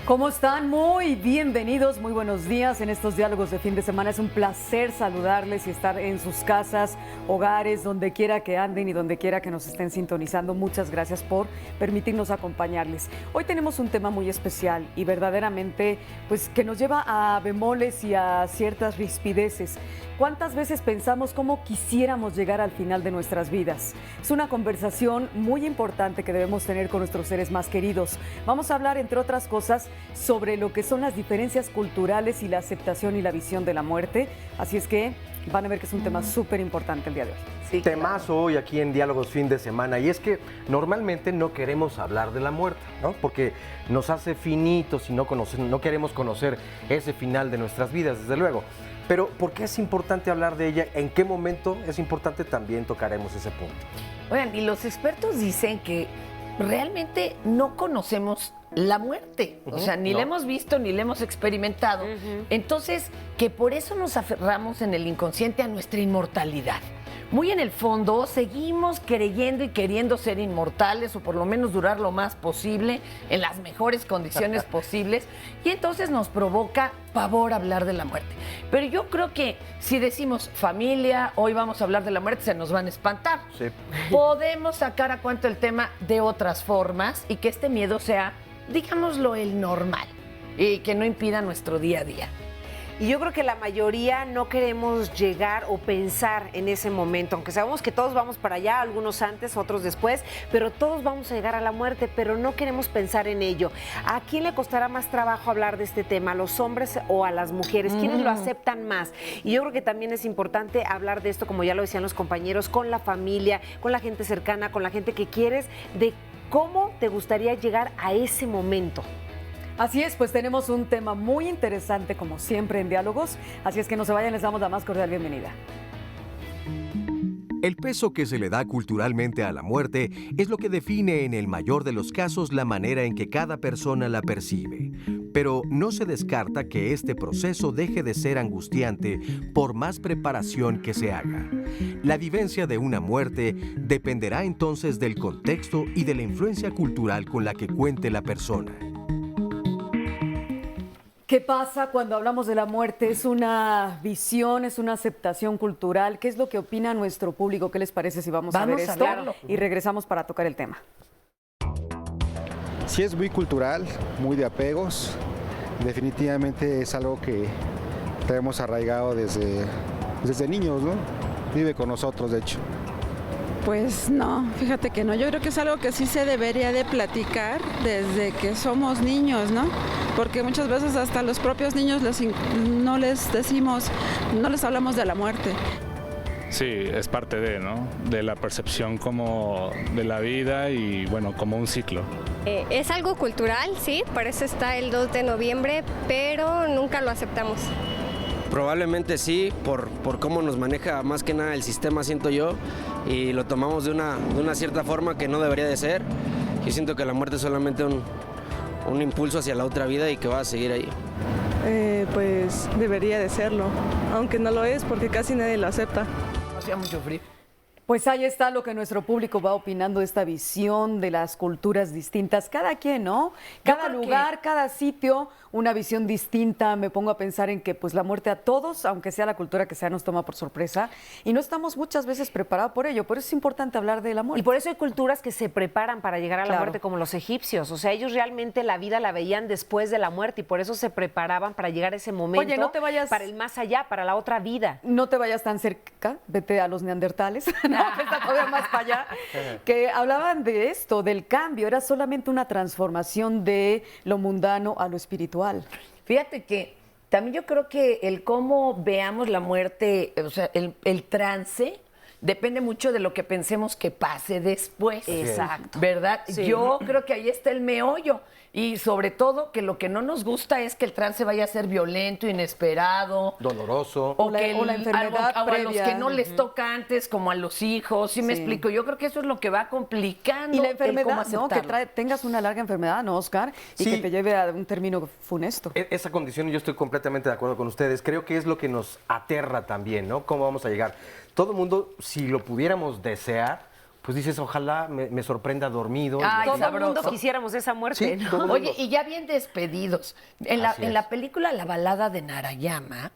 ¿Cómo están? Muy bienvenidos, muy buenos días en estos diálogos de fin de semana. Es un placer saludarles y estar en sus casas, hogares, donde quiera que anden y donde quiera que nos estén sintonizando. Muchas gracias por permitirnos acompañarles. Hoy tenemos un tema muy especial y verdaderamente pues que nos lleva a bemoles y a ciertas rispideces. ¿Cuántas veces pensamos cómo quisiéramos llegar al final de nuestras vidas? Es una conversación muy importante que debemos tener con nuestros seres más queridos. Vamos a hablar, entre otras cosas, sobre lo que son las diferencias culturales y la aceptación y la visión de la muerte. Así es que van a ver que es un tema súper importante el día de hoy. Sí, temazo hoy aquí en Diálogos Fin de Semana, y es que normalmente no queremos hablar de la muerte, ¿no? Porque nos hace finitos y no queremos conocer ese final de nuestras vidas, desde luego. Pero ¿por qué es importante hablar de ella? ¿En qué momento es importante? También tocaremos ese punto. Oigan, y los expertos dicen que realmente no conocemos la muerte, o sea, ni la hemos visto ni la hemos experimentado. Entonces, que por eso nos aferramos en el inconsciente a nuestra inmortalidad. Muy en el fondo, seguimos creyendo y queriendo ser inmortales o por lo menos durar lo más posible, en las mejores condiciones posibles, y entonces nos provoca pavor hablar de la muerte. Pero yo creo que si decimos familia, hoy vamos a hablar de la muerte, se nos van a espantar. Sí. Podemos sacar a cuento el tema de otras formas y que este miedo sea, digámoslo, el normal y que no impida nuestro día a día. Y yo creo que la mayoría no queremos llegar o pensar en ese momento, aunque sabemos que todos vamos para allá, algunos antes, otros después, pero todos vamos a llegar a la muerte, pero no queremos pensar en ello. ¿A quién le costará más trabajo hablar de este tema? ¿A los hombres o a las mujeres? ¿Quiénes lo aceptan más? Y yo creo que también es importante hablar de esto, como ya lo decían los compañeros, con la familia, con la gente cercana, con la gente que quieres, de cómo te gustaría llegar a ese momento. Así es, pues tenemos un tema muy interesante como siempre en Diálogos, así es que no se vayan, les damos la más cordial bienvenida. El peso que se le da culturalmente a la muerte es lo que define en el mayor de los casos la manera en que cada persona la percibe. Pero no se descarta que este proceso deje de ser angustiante por más preparación que se haga. La vivencia de una muerte dependerá entonces del contexto y de la influencia cultural con la que cuente la persona. ¿Qué pasa cuando hablamos de la muerte? ¿Es una visión, es una aceptación cultural? ¿Qué es lo que opina nuestro público? ¿Qué les parece si vamos a ver esto? Hablarlo. Y regresamos para tocar el tema. Sí, es muy cultural, muy de apegos. Definitivamente es algo que tenemos arraigado desde niños, ¿no? Vive con nosotros, de hecho. Pues no, fíjate que no. Yo creo que es algo que sí se debería de platicar desde que somos niños, ¿no? Porque muchas veces hasta los propios niños no les decimos, no les hablamos de la muerte. Sí, es parte de, ¿no? De la percepción como de la vida y, bueno, como un ciclo. Es algo cultural, sí, por eso está el 2 de noviembre, pero nunca lo aceptamos. Probablemente sí, por cómo nos maneja más que nada el sistema, siento yo, y lo tomamos de una cierta forma que no debería de ser. Yo siento que la muerte es solamente un impulso hacia la otra vida y que va a seguir ahí. Pues debería de serlo, aunque no lo es porque casi nadie lo acepta. Hacía mucho frío. Pues ahí está lo que nuestro público va opinando de esta visión de las culturas distintas. Cada quien, ¿no? Cada lugar, cada sitio, una visión distinta. Me pongo a pensar en que pues la muerte a todos, aunque sea la cultura que sea, nos toma por sorpresa. Y no estamos muchas veces preparados por ello. Por eso es importante hablar de la muerte. Y por eso hay culturas que se preparan para llegar a la muerte, como los egipcios. O sea, ellos realmente la vida la veían después de la muerte y por eso se preparaban para llegar a ese momento. Oye, no te vayas para el más allá, para la otra vida. No te vayas tan cerca, vete a los neandertales. No, que está todavía más para allá, que hablaban de esto, del cambio, era solamente una transformación de lo mundano a lo espiritual. Fíjate que también yo creo que el cómo veamos la muerte, o sea, el trance, depende mucho de lo que pensemos que pase después. Exacto. ¿Verdad? Sí. Yo creo que ahí está el meollo. Y sobre todo que lo que no nos gusta es que el trance vaya a ser violento, inesperado. Doloroso. O la enfermedad o a los previa. que no les toca antes, como a los hijos. ¿Sí me explico? Yo creo que eso es lo que va complicando. Y la el cómo enfermedad, ¿no? Que aceptarlo. tengas una larga enfermedad, ¿no, Oscar? Y Sí. que te lleve a un término funesto. Esa condición, yo estoy completamente de acuerdo con ustedes. Creo que es lo que nos aterra también, ¿no? ¿Cómo vamos a llegar? Todo el mundo, si lo pudiéramos desear, pues dices, ojalá me sorprenda dormido. Ay, Todo el mundo sabroso. quisiéramos esa muerte, Sí, ¿no? todo el mundo. Oye, y ya bien despedidos. En Así es. la película La balada de Narayama,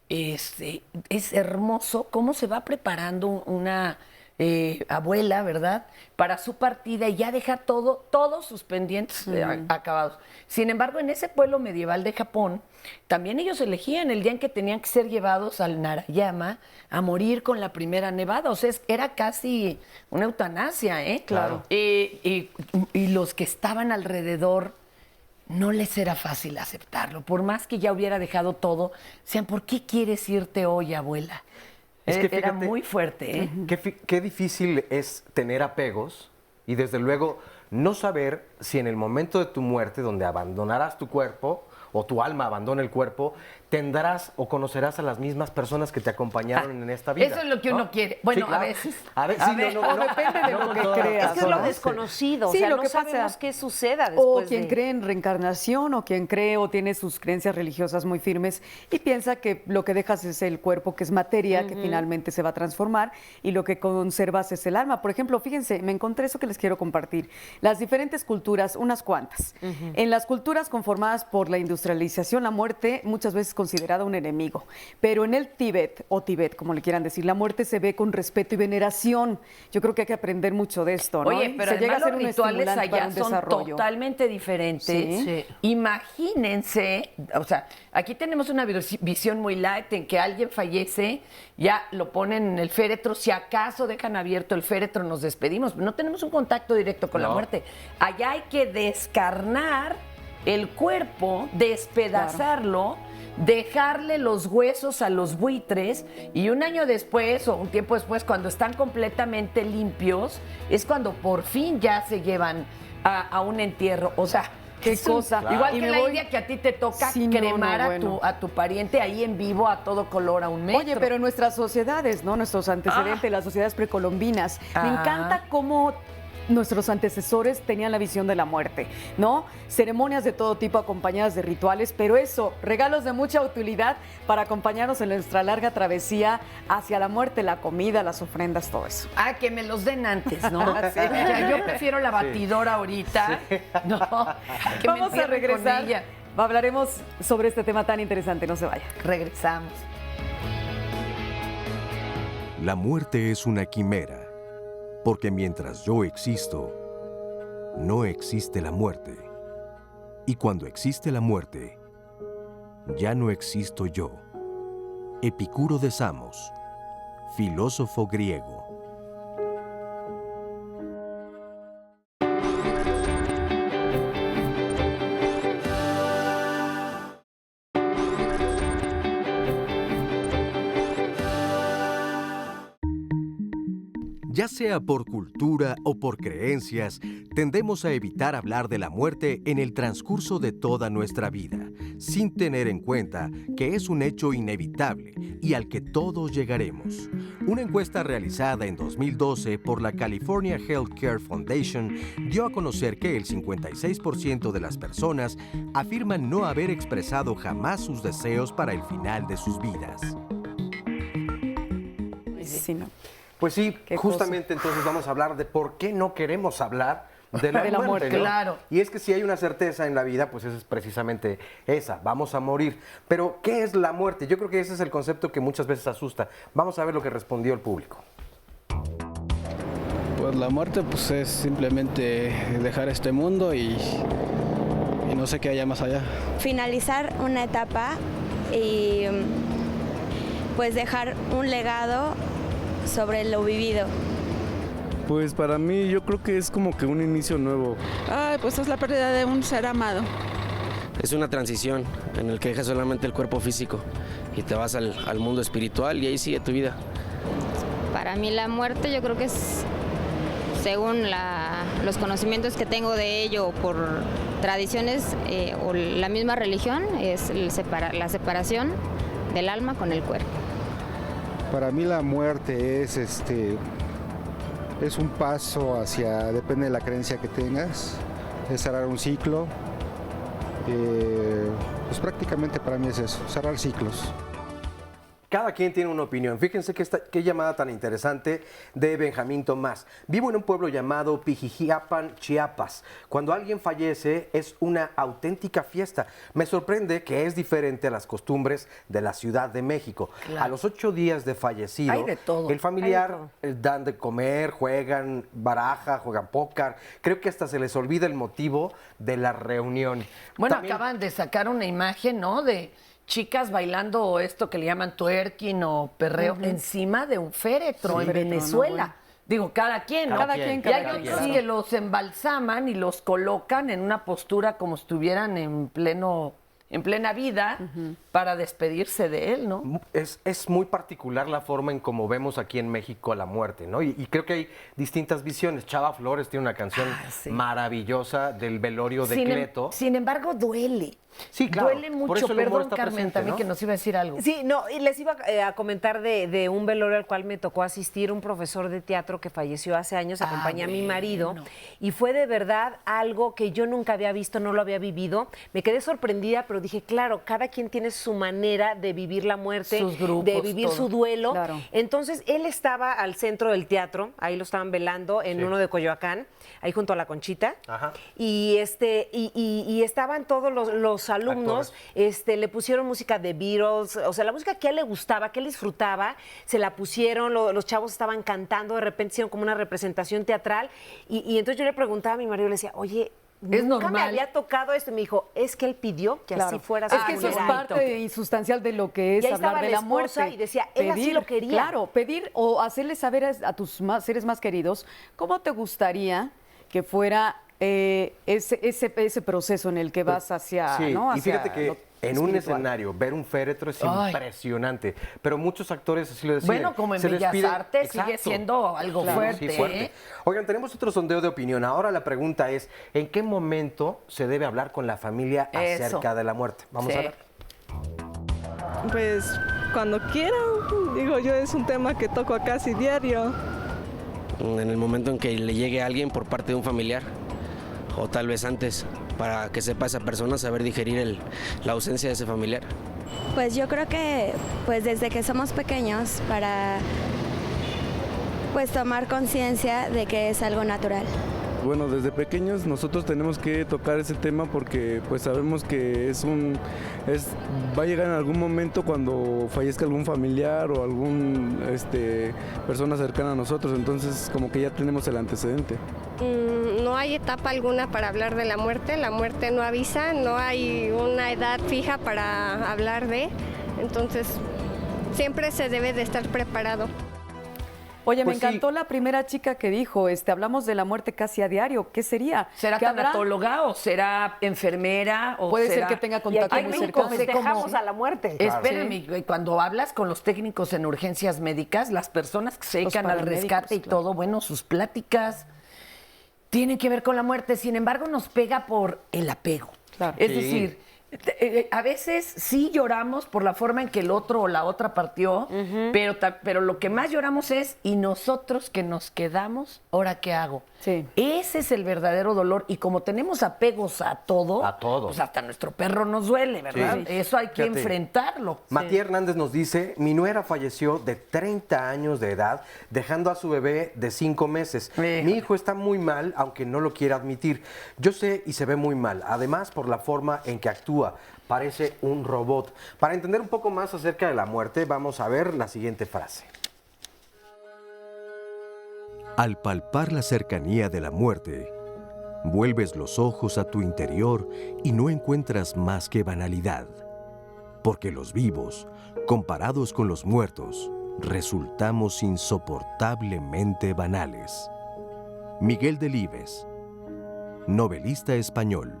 es hermoso cómo se va preparando una abuela, ¿verdad? Para su partida y ya deja todos sus pendientes acabados. Sin embargo, en ese pueblo medieval de Japón, también ellos elegían el día en que tenían que ser llevados al Narayama a morir con la primera nevada. O sea, era casi una eutanasia, ¿eh? Claro. Y los que estaban alrededor no les era fácil aceptarlo. Por más que ya hubiera dejado todo, decían, ¿por qué quieres irte hoy, abuela? Es que Era fíjate, muy fuerte, ¿eh? Qué difícil es tener apegos y desde luego no saber si en el momento de tu muerte, donde abandonarás tu cuerpo o tu alma abandona el cuerpo, tendrás o conocerás a las mismas personas que te acompañaron en esta vida. Eso es lo que ¿no? uno quiere. Bueno, Sí, claro. a veces. A ver, sí, O depende de lo que creas. Es que es lo ¿no? desconocido, Sí, o sea, lo no que pasa- sabemos qué suceda O después quien de... cree en reencarnación, o quien cree o tiene sus creencias religiosas muy firmes y piensa que lo que dejas es el cuerpo, que es materia, que finalmente se va a transformar, y lo que conservas es el alma. Por ejemplo, fíjense, me encontré eso que les quiero compartir. Las diferentes culturas, unas cuantas. En las culturas conformadas por la industrialización, la muerte muchas veces es considerada un enemigo. Pero en el Tíbet, o Tibet, como le quieran decir, la muerte se ve con respeto y veneración. Yo creo que hay que aprender mucho de esto, ¿no? Oye, pero se llega a además ser los un rituales estimulante para allá un son desarrollo. totalmente diferentes. Sí. Imagínense, o sea, aquí tenemos una visión muy light en que alguien fallece, ya lo ponen en el féretro, si acaso dejan abierto el féretro nos despedimos, no tenemos un contacto directo con la No. muerte. Allá hay que descarnar el cuerpo, despedazarlo, dejarle los huesos a los buitres y un año después o un tiempo después, cuando están completamente limpios, es cuando por fin ya se llevan a un entierro. O sea, Qué es un- cosa. Igual Y que me en la voy- India, que a ti te toca Sí, no, cremar no, bueno. a tu pariente ahí en vivo a todo color a un metro. Oye, pero en nuestras sociedades, ¿no? Nuestros antecedentes, las sociedades precolombinas, me Ah. encanta cómo nuestros antecesores tenían la visión de la muerte, ¿no? Ceremonias de todo tipo acompañadas de rituales, pero eso, regalos de mucha utilidad para acompañarnos en nuestra larga travesía hacia la muerte, la comida, las ofrendas, todo eso. Ah, que me los den antes, ¿no? Sí. Ya, yo prefiero la batidora ahorita. No, que me Vamos a entierren con regresar. ella. Hablaremos sobre este tema tan interesante, no se vaya. Regresamos. La muerte es una quimera, porque mientras yo existo, no existe la muerte. Y cuando existe la muerte, ya no existo yo. Epicuro de Samos, filósofo griego. Ya sea por cultura o por creencias, tendemos a evitar hablar de la muerte en el transcurso de toda nuestra vida, sin tener en cuenta que es un hecho inevitable y al que todos llegaremos. Una encuesta realizada en 2012 por la California Healthcare Foundation dio a conocer que el 56% de las personas afirman no haber expresado jamás sus deseos para el final de sus vidas. Sí, ¿no? Pues sí, Qué justamente entonces vamos a hablar de por qué no queremos hablar de la, De la muerte, muerte, ¿no? claro. Y es que si hay una certeza en la vida, pues esa es precisamente esa, vamos a morir. Pero, ¿qué es la muerte? Yo creo que ese es el concepto que muchas veces asusta. Vamos a ver lo que respondió el público. Pues la muerte pues es simplemente dejar este mundo y no sé qué haya más allá. Finalizar una etapa y pues dejar un legado sobre lo vivido. Pues para mí yo creo que es como que un inicio nuevo. Ay, pues es la pérdida de un ser amado. Es una transición en el que dejas solamente el cuerpo físico y te vas al mundo espiritual y ahí sigue tu vida. Para mí la muerte yo creo que es, según los conocimientos que tengo de ello por tradiciones o la misma religión, es la separación del alma con el cuerpo. Para mí la muerte es un paso hacia, depende de la creencia que tengas, es cerrar un ciclo. Pues prácticamente para mí es eso, cerrar ciclos. Cada quien tiene una opinión. Fíjense qué llamada tan interesante de Benjamín Tomás. Vivo en un pueblo llamado Pijijiapan, Chiapas. Cuando alguien fallece es una auténtica fiesta. Me sorprende que es diferente a las costumbres de la Ciudad de México. Claro. A los 8 días de fallecido, Hay de todo. el familiar dan de comer, juegan baraja, juegan póker. Creo que hasta se les olvida el motivo de la reunión. Bueno, También- acaban de sacar una imagen, ¿no? De chicas bailando esto que le llaman twerking o perreo encima de un féretro Sí, en féretro, Venezuela. no, bueno. Digo, cada quien, ¿no? Cada quien, Y cada hay quien, otros claro. que los embalsaman y los colocan en una postura como si estuvieran en plena vida para despedirse de él, ¿no? Es muy particular la forma en cómo vemos aquí en México a la muerte, ¿no? Y creo que hay distintas visiones. Chava Flores tiene una canción maravillosa del velorio de Cleto. Sin embargo, duele. Sí, claro. Duele Por mucho. eso el humor Perdón, está Carmen, presente, también ¿no? que nos iba a decir algo. Sí, no, y les iba a comentar de un velorio al cual me tocó asistir, un profesor de teatro que falleció hace años, acompañé a mi marido, y fue de verdad algo que yo nunca había visto, no lo había vivido. Me quedé sorprendida, pero dije, claro, cada quien tiene su manera de vivir la muerte, Sus grupos, de vivir todo. su duelo. Claro. Entonces, él estaba al centro del teatro, ahí lo estaban velando, en Sí. uno de Coyoacán, ahí junto a la Conchita. Ajá. Y y estaban todos los alumnos, le pusieron música de Beatles, o sea, la música que a él le gustaba, que él disfrutaba, se la pusieron, los chavos estaban cantando, de repente hicieron como una representación teatral, y entonces yo le preguntaba a mi marido, le decía, oye, ¿Es nunca me normal? había tocado esto, y me dijo, es que él pidió que Claro. así fuera su Es que eso es funeral. parte insustancial de lo que es Y ahí hablar estaba de la la esposa muerte. y decía, él así lo quería. Claro, pedir o hacerle saber a tus seres más queridos cómo te gustaría que fuera ese proceso en el que vas hacia, Sí, ¿no? y hacia fíjate que lo en un espiritual. escenario ver un féretro es Ay. impresionante, pero muchos actores así lo decían. Bueno, como en Se les Bellas pide- Artes sigue Exacto. siendo algo Claro, fuerte, sí, fuerte. ¿eh? Oigan, tenemos otro sondeo de opinión. Ahora la pregunta es, ¿en qué momento se debe hablar con la familia Eso. acerca de la muerte? Vamos Sí. a ver. Pues cuando quieran, digo yo, es un tema que toco a casi diario. En el momento en que le llegue a alguien por parte de un familiar, o tal vez antes, para que sepa esa persona saber digerir la ausencia de ese familiar. Pues yo creo que pues desde que somos pequeños para pues tomar conciencia de que es algo natural. Bueno, desde pequeños nosotros tenemos que tocar ese tema porque pues sabemos que va a llegar en algún momento cuando fallezca algún familiar o algún persona cercana a nosotros, entonces como que ya tenemos el antecedente. No hay etapa alguna para hablar de la muerte no avisa, no hay una edad fija para hablar de, entonces siempre se debe de estar preparado. Oye, Pues me sí. encantó la primera chica que dijo, hablamos de la muerte casi a diario. ¿Qué sería? ¿Será ¿Qué habrá? tanatóloga o será enfermera? O Puede ser será- que tenga Y contacto aquí en muy México cercano. festejamos a la muerte. Espérenme, cuando hablas con los técnicos en urgencias médicas, las personas que se Los dedican al paramédicos, rescate y claro. todo, bueno, sus pláticas tienen que ver con la muerte. Sin embargo, nos pega por el apego. Claro. Es Sí. decir, a veces sí lloramos por la forma en que el otro o la otra partió, pero lo que más lloramos es, ¿y nosotros que nos quedamos, ahora qué hago? Sí. Ese es el verdadero dolor. Y como tenemos apegos a todo, A todo. pues hasta nuestro perro nos duele, ¿verdad? Sí. Eso hay que Fíjate. enfrentarlo. Matías Hernández nos dice, mi nuera falleció de 30 años de edad, dejando a su bebé de 5 meses. Híjole. Mi hijo está muy mal, aunque no lo quiera admitir. Yo sé y se ve muy mal, además por la forma en que actúa. Parece un robot. Para entender un poco más acerca de la muerte, vamos a ver la siguiente frase. Al palpar la cercanía de la muerte, vuelves los ojos a tu interior y no encuentras más que banalidad, porque los vivos, comparados con los muertos, resultamos insoportablemente banales. Miguel Delibes, novelista español.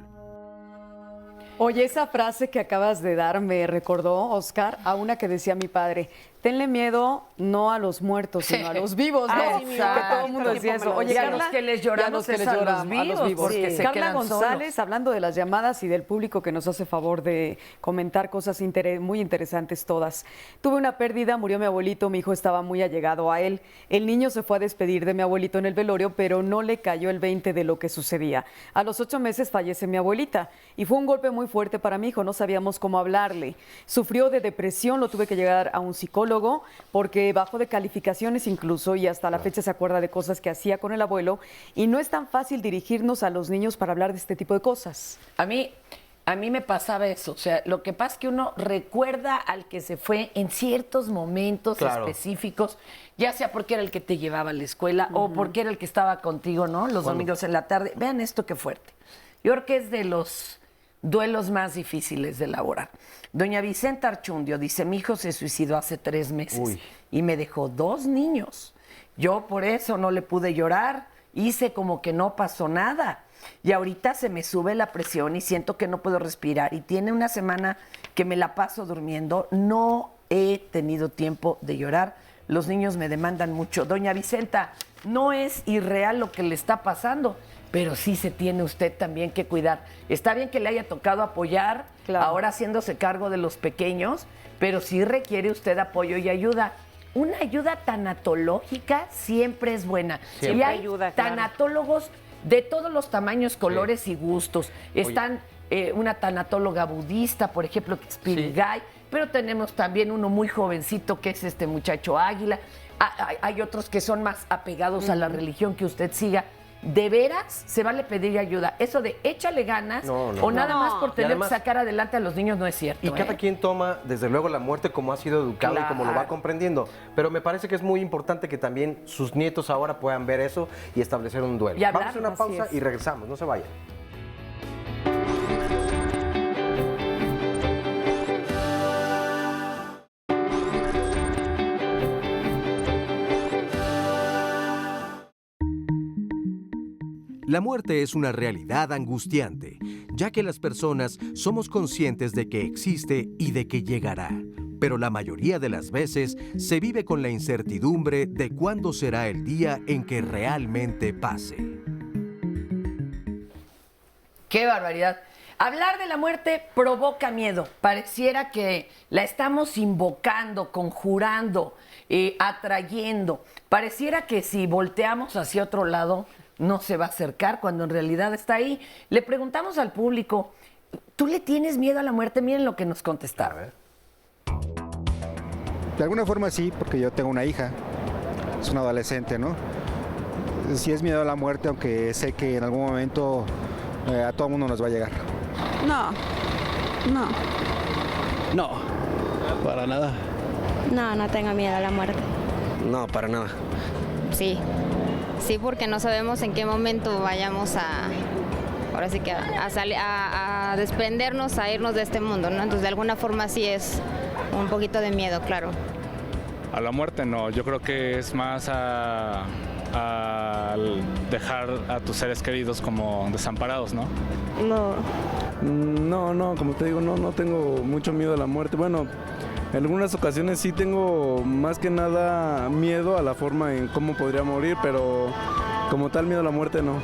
Oye, esa frase que acabas de dar me recordó, Oscar, a una que decía mi padre, tenle miedo no a los muertos, sino a los vivos, ¿no? Ah, sí, que todo el mundo decía eso. Oye, a los que les lloramos es a los vivos, porque se Carla quedan González, solos. hablando de las llamadas y del público que nos hace favor de comentar cosas muy interesantes todas. Tuve una pérdida, murió mi abuelito, mi hijo estaba muy allegado a él. El niño se fue a despedir de mi abuelito en el velorio, pero no le cayó el 20 de lo que sucedía. A los 8 meses fallece mi abuelita y fue un golpe muy fuerte para mi hijo, no sabíamos cómo hablarle. Sufrió de depresión, lo tuve que llevar a un psicólogo porque bajó de calificaciones incluso y hasta la fecha se acuerda de cosas que hacía con el abuelo y no es tan fácil dirigirnos a los niños para hablar de este tipo de cosas. A mí me pasaba eso, o sea, lo que pasa es que uno recuerda al que se fue en ciertos momentos específicos, ya sea porque era el que te llevaba a la escuela o porque era el que estaba contigo, ¿no? Los domingos en la tarde. Vean esto qué fuerte. Yo creo que es de los duelos más difíciles de elaborar. Doña Vicenta Archundio dice, mi hijo se suicidó hace 3 meses y me dejó 2 niños. Yo por eso no le pude llorar, hice como que no pasó nada. Y ahorita se me sube la presión y siento que no puedo respirar. Y tiene una semana que me la paso durmiendo. No he tenido tiempo de llorar. Los niños me demandan mucho. Doña Vicenta, no es irreal lo que le está pasando, pero sí se tiene usted también que cuidar. Está bien que le haya tocado apoyar, ahora haciéndose cargo de los pequeños, pero sí requiere usted apoyo y ayuda. Una ayuda tanatológica siempre es buena. Siempre y hay ayuda, claro. Tanatólogos de todos los tamaños, colores y gustos. Están una tanatóloga budista, por ejemplo, que es Pirigay, pero tenemos también uno muy jovencito que es este muchacho Águila. Hay otros que son más apegados a la religión que usted siga. ¿De veras se vale pedir ayuda? Eso de échale ganas o nada más por tener que sacar adelante a los niños no es cierto. Y cada quien toma, desde luego, la muerte como ha sido educado y como lo va comprendiendo. Pero me parece que es muy importante que también sus nietos ahora puedan ver eso y establecer un duelo. Vamos a hacer una pausa y regresamos, no se vayan. La muerte es una realidad angustiante, ya que las personas somos conscientes de que existe y de que llegará. Pero la mayoría de las veces se vive con la incertidumbre de cuándo será el día en que realmente pase. ¡Qué barbaridad! Hablar de la muerte provoca miedo. Pareciera que la estamos invocando, conjurando, atrayendo. Pareciera que si volteamos hacia otro lado no se va a acercar cuando en realidad está ahí. Le preguntamos al público, ¿tú le tienes miedo a la muerte? Miren lo que nos contestaron. De alguna forma sí, porque yo tengo una hija, es una adolescente, ¿no? Sí es miedo a la muerte, aunque sé que en algún momento a todo mundo nos va a llegar. No, para nada. No, no tengo miedo a la muerte. No, para nada. Sí, porque no sabemos en qué momento vayamos ahora sí que a desprendernos, a irnos de este mundo, ¿no? Entonces, de alguna forma sí es un poquito de miedo, claro. A la muerte no, yo creo que es más a dejar a tus seres queridos como desamparados, ¿no? No, como te digo, no tengo mucho miedo a la muerte. Bueno, en algunas ocasiones sí tengo más que nada miedo a la forma en cómo podría morir, pero como tal miedo a la muerte no.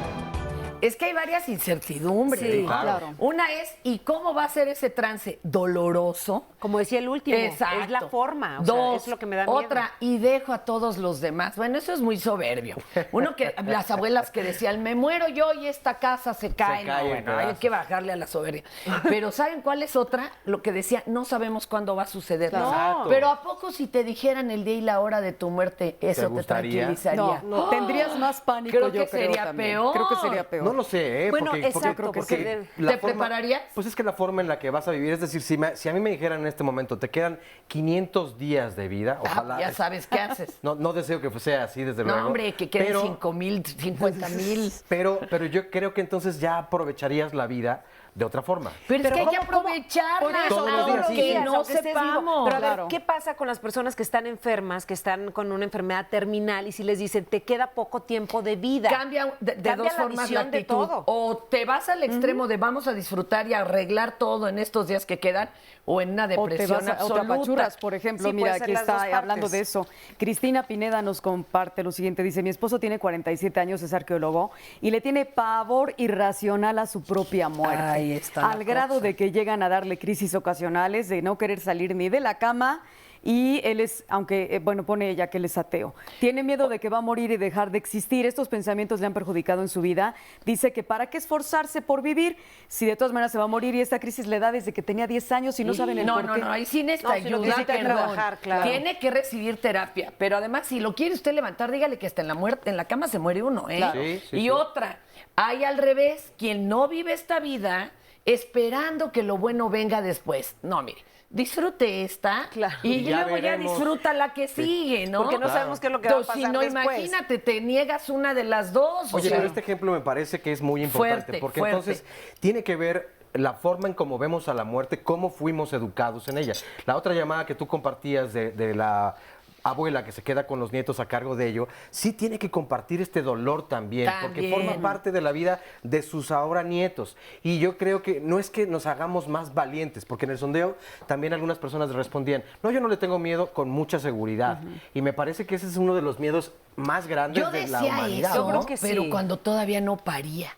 Es que hay varias incertidumbres. Sí, ¿no? claro. Una es, ¿y cómo va a ser ese trance? ¿Doloroso? Como decía el último, Exacto. es la forma. Dos, es lo que me da miedo. otra, y dejo a todos los demás. Bueno, eso es muy soberbio. Uno que, las abuelas que decían, me muero yo y esta casa se cae. No, bueno, hay que bajarle a la soberbia. Pero ¿saben cuál es otra? Lo que decía, no sabemos cuándo va a suceder. Exacto. Pero ¿a poco si te dijeran el día y la hora de tu muerte, eso te tranquilizaría? No, tendrías más pánico. Creo que sería peor. Creo que sería peor. No lo sé, Bueno, exacto, porque ¿Te prepararías? Pues es que la forma en la que vas a vivir, es decir, si a mí me dijeran en este momento, te quedan 500 días de vida, ojalá. Ya sabes qué haces. No deseo que sea así, desde luego. No, hombre, que queden 5,000, 50,000. Pero yo creo que entonces ya aprovecharías la vida de otra forma. Pero es que hay que aprovecharla, Por eso, todos los días, que no aunque estés vivo. sepamos. Pero a ver, Claro. ¿qué pasa con las personas que están enfermas, que están con una enfermedad terminal y si les dicen te queda poco tiempo de vida? Cambia de Cambia dos la formas la visión de actitud. todo. O te vas al extremo de vamos a disfrutar y arreglar todo en estos días que quedan, o en una O te depresión vas a, o te absoluta. apachuras, por ejemplo. Sí, Mira, puede ser aquí las dos está partes. hablando de eso. Cristina Pineda nos comparte lo siguiente. Dice, mi esposo tiene 47 años, es arqueólogo, y le tiene pavor irracional a su propia muerte. Ahí está la Al grado cosa. de que llegan a darle crisis ocasionales, de no querer salir ni de la cama. Y él es, aunque, bueno, pone ella que él es ateo. Tiene miedo de que va a morir y dejar de existir. Estos pensamientos le han perjudicado en su vida. Dice que para qué esforzarse por vivir si de todas maneras se va a morir, y esta crisis le da desde que tenía 10 años y no saben el No, por no, qué. no, ahí sí necesita No, sí lo ayuda, necesita perdón. trabajar, claro. Tiene que recibir terapia, pero además si lo quiere usted levantar, dígale que hasta en la cama se muere uno, ¿eh? Claro. Sí, sí, y sí. otra, hay al revés, quien no vive esta vida esperando que lo bueno venga después. No, mire, disfrute esta y Ya luego ya veremos. disfruta la que sigue, ¿no? Porque no sabemos qué es lo que va a Entonces, pasar si no, después. imagínate, te niegas una de las dos. o Oye, sea, pero este ejemplo me parece que es muy importante, Fuerte, porque fuerte. entonces tiene que ver la forma en cómo vemos a la muerte, cómo fuimos educados en ella. La otra llamada que tú compartías de la abuela que se queda con los nietos a cargo de ello, sí tiene que compartir este dolor también, porque También. forma parte de la vida de sus ahora nietos. Y yo creo que no es que nos hagamos más valientes, porque en el sondeo también algunas personas respondían, no, yo no le tengo miedo con mucha seguridad. Y me parece que ese es uno de los miedos más grandes Yo de la decía humanidad. eso, ¿no? creo que pero sí. cuando todavía no paría.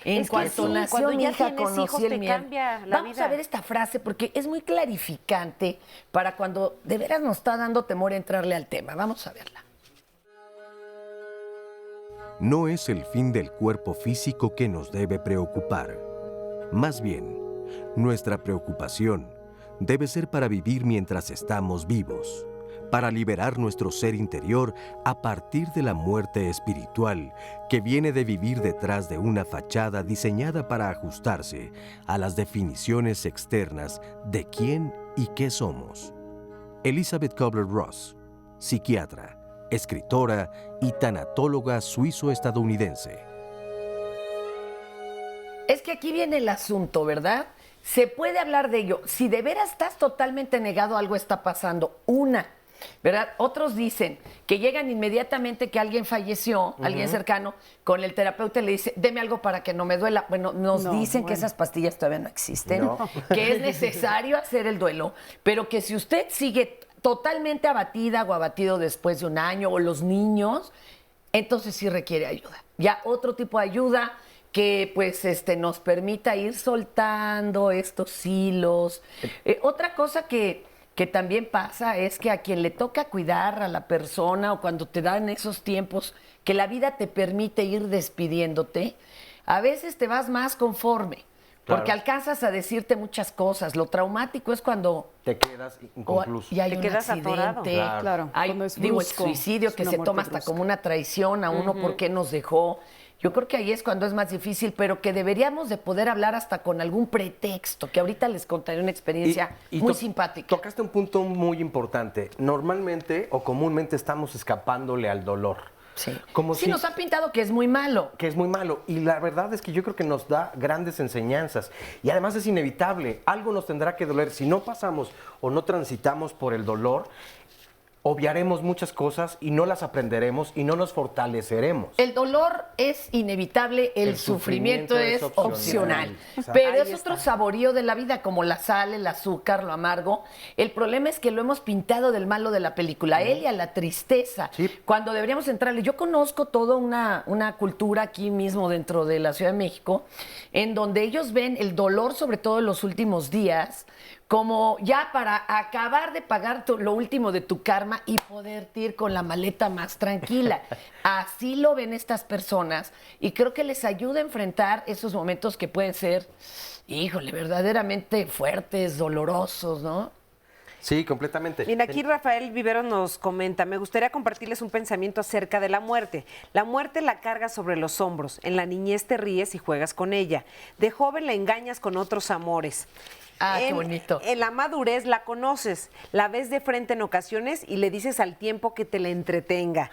En Es que cuanto sí, nació cuando mi ya hija, tienes hijos, conocí el te miedo. cambia la Vamos vida. a ver esta frase porque es muy clarificante para cuando de veras nos está dando temor entrarle al tema. Vamos a verla. No es el fin del cuerpo físico que nos debe preocupar. Más bien, nuestra preocupación debe ser para vivir mientras estamos vivos, para liberar nuestro ser interior a partir de la muerte espiritual que viene de vivir detrás de una fachada diseñada para ajustarse a las definiciones externas de quién y qué somos. Elizabeth Kubler-Ross, psiquiatra, escritora y tanatóloga suizo-estadounidense. Es que aquí viene el asunto, ¿verdad? Se puede hablar de ello. Si de veras estás totalmente negado, algo está pasando. ¿Verdad? Otros dicen que llegan inmediatamente que alguien falleció, alguien cercano, con el terapeuta y le dice, deme algo para que no me duela. Bueno, nos dicen que esas pastillas todavía no existen, que es necesario hacer el duelo, pero que si usted sigue totalmente abatida o abatido después de un año, o los niños, entonces sí requiere ayuda. Ya otro tipo de ayuda que pues nos permita ir soltando estos hilos. Otra cosa que también pasa es que a quien le toca cuidar a la persona o cuando te dan esos tiempos que la vida te permite ir despidiéndote, a veces te vas más conforme, porque Claro. alcanzas a decirte muchas cosas. Lo traumático es cuando Te quedas inconcluso. y hay Te un quedas atorado. accidente, Claro, hay, cuando es digo, el brusco, suicidio es que una se muerte toma hasta brusca. como una traición a uno porque nos dejó. Yo creo que ahí es cuando es más difícil, pero que deberíamos de poder hablar hasta con algún pretexto, que ahorita les contaré una experiencia muy simpática. Tocaste un punto muy importante. Normalmente o comúnmente estamos escapándole al dolor. Sí. Como Sí, si- nos han pintado que es muy malo. que es muy malo. Y la verdad es que yo creo que nos da grandes enseñanzas. Y además es inevitable. Algo nos tendrá que doler. Si no pasamos o no transitamos por el dolor, obviaremos muchas cosas y no las aprenderemos y no nos fortaleceremos. El dolor es inevitable, el sufrimiento es opcional. Pero Ahí es otro saborío de la vida, como la sal, el azúcar, lo amargo. El problema es que lo hemos pintado del malo de la película, a él y a la tristeza. Cuando deberíamos entrarle, yo conozco toda una cultura aquí mismo dentro de la Ciudad de México, en donde ellos ven el dolor, sobre todo en los últimos días, como ya para acabar de pagar lo último de tu karma y poderte ir con la maleta más tranquila. Así lo ven estas personas y creo que les ayuda a enfrentar esos momentos que pueden ser, híjole, verdaderamente fuertes, dolorosos, ¿no? Sí, completamente. Mira, aquí Rafael Vivero nos comenta, me gustaría compartirles un pensamiento acerca de la muerte. La muerte la cargas sobre los hombros. En la niñez te ríes y juegas con ella. De joven la engañas con otros amores. Qué bonito. En la madurez la conoces, la ves de frente en ocasiones y le dices al tiempo que te la entretenga.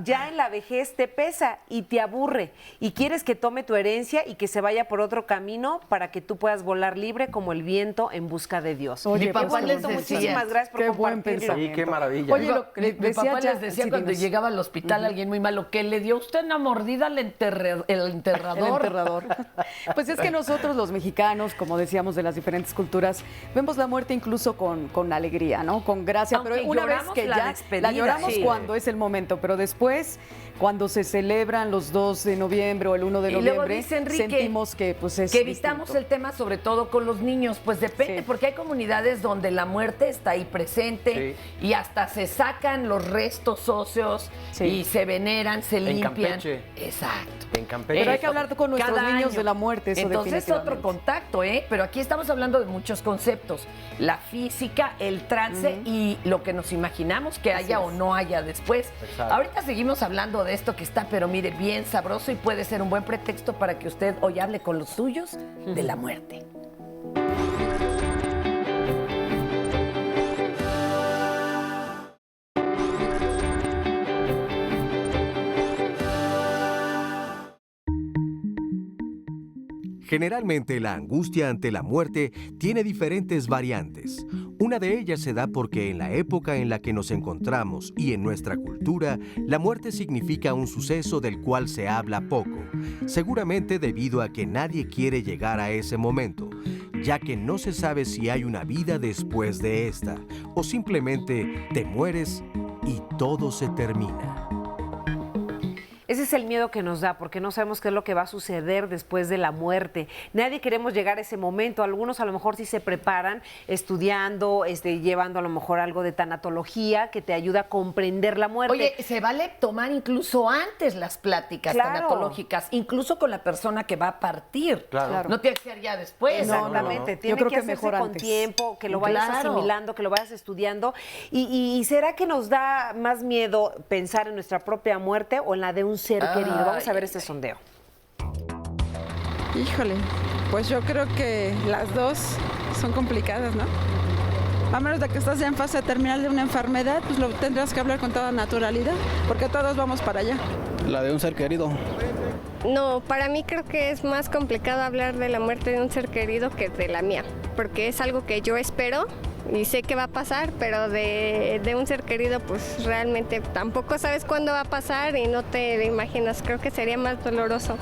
Ya en la vejez te pesa y te aburre y quieres que tome tu herencia y que se vaya por otro camino para que tú puedas volar libre como el viento en busca de Dios. Oye, mi papá les decía, muchísimas gracias por compartirlo. Sí, qué maravilla. Oye, mi papá les decía cuando llegaba al hospital alguien muy malo, que le dio usted una mordida al enterrador. El enterrador. Pues es que nosotros los mexicanos, como decíamos, de las diferentes culturas, vemos la muerte incluso con alegría, ¿no? Con gracia. Aunque pero una vez que ya la lloramos cuando es el momento, pero después, cuando se celebran los 2 de noviembre o el 1 de noviembre, dice Enrique, sentimos que pues es que evitamos distinto. El tema sobre todo con los niños, pues depende, porque hay comunidades donde la muerte está ahí presente y hasta se sacan los restos óseos y se veneran, se limpian. Campeche. Exacto. En Campeche. Pero hay que hablar con nuestros niños de la muerte, eso entonces es otro contacto, pero aquí estamos hablando de muchos conceptos, la física, el trance y lo que nos imaginamos que haya o no haya después. Exacto. Ahorita seguimos hablando de esto que está, pero mire, bien sabroso y puede ser un buen pretexto para que usted hoy hable con los suyos de la muerte. Generalmente la angustia ante la muerte tiene diferentes variantes. Una de ellas se da porque en la época en la que nos encontramos y en nuestra cultura, la muerte significa un suceso del cual se habla poco, seguramente debido a que nadie quiere llegar a ese momento, ya que no se sabe si hay una vida después de esta, o simplemente te mueres y todo se termina. Ese es el miedo que nos da, porque no sabemos qué es lo que va a suceder después de la muerte. Nadie queremos llegar a ese momento. Algunos a lo mejor sí se preparan estudiando, llevando a lo mejor algo de tanatología que te ayuda a comprender la muerte. Oye, se vale tomar incluso antes las pláticas tanatológicas, incluso con la persona que va a partir. Claro. No tiene que ser ya después. Exactamente. No. Tiene que hacerse con tiempo, que lo vayas asimilando, que lo vayas estudiando. ¿Y será que nos da más miedo pensar en nuestra propia muerte o en la de un ser querido? Vamos a ver este sondeo. Híjole, pues yo creo que las dos son complicadas, ¿no? A menos de que estás ya en fase terminal de una enfermedad, pues lo tendrás que hablar con toda naturalidad, porque todos vamos para allá. La de un ser querido. No, para mí creo que es más complicado hablar de la muerte de un ser querido que de la mía, porque es algo que yo espero y sé que va a pasar, pero de un ser querido pues realmente tampoco sabes cuándo va a pasar y no te imaginas, creo que sería más doloroso.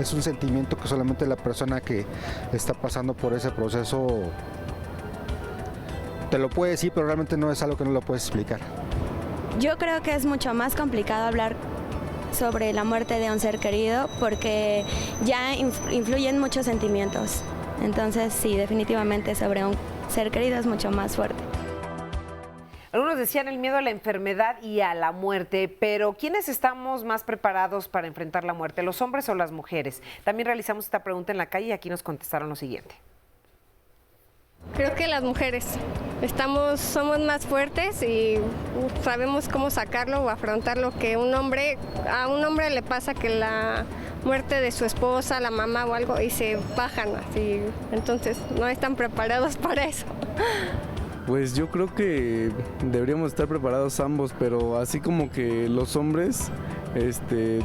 Es un sentimiento que solamente la persona que está pasando por ese proceso te lo puede decir, pero realmente no es algo que no lo puedes explicar. Yo creo que es mucho más complicado hablar sobre la muerte de un ser querido porque ya influyen muchos sentimientos. Entonces sí, definitivamente sobre un ser querido es mucho más fuerte. Algunos decían el miedo a la enfermedad y a la muerte, pero ¿quiénes estamos más preparados para enfrentar la muerte, los hombres o las mujeres? También realizamos esta pregunta en la calle y aquí nos contestaron lo siguiente. Creo que las mujeres somos más fuertes y sabemos cómo sacarlo o afrontarlo que a un hombre le pasa que la muerte de su esposa, la mamá o algo y se bajan así, entonces no están preparados para eso. Pues yo creo que deberíamos estar preparados ambos, pero así como que los hombres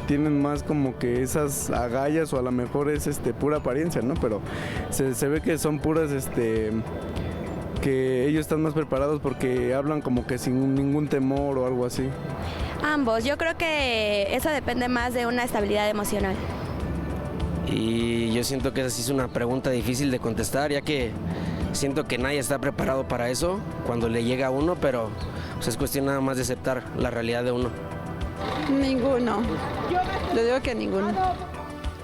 tienen más como que esas agallas o a lo mejor es pura apariencia, ¿no? Pero se ve que son puras que ellos están más preparados porque hablan como que sin ningún temor o algo así. Ambos, yo creo que eso depende más de una estabilidad emocional. Y yo siento que esa sí es una pregunta difícil de contestar, ya que siento que nadie está preparado para eso cuando le llega a uno, pero pues, es cuestión nada más de aceptar la realidad de uno. Ninguno. Yo digo que ninguno.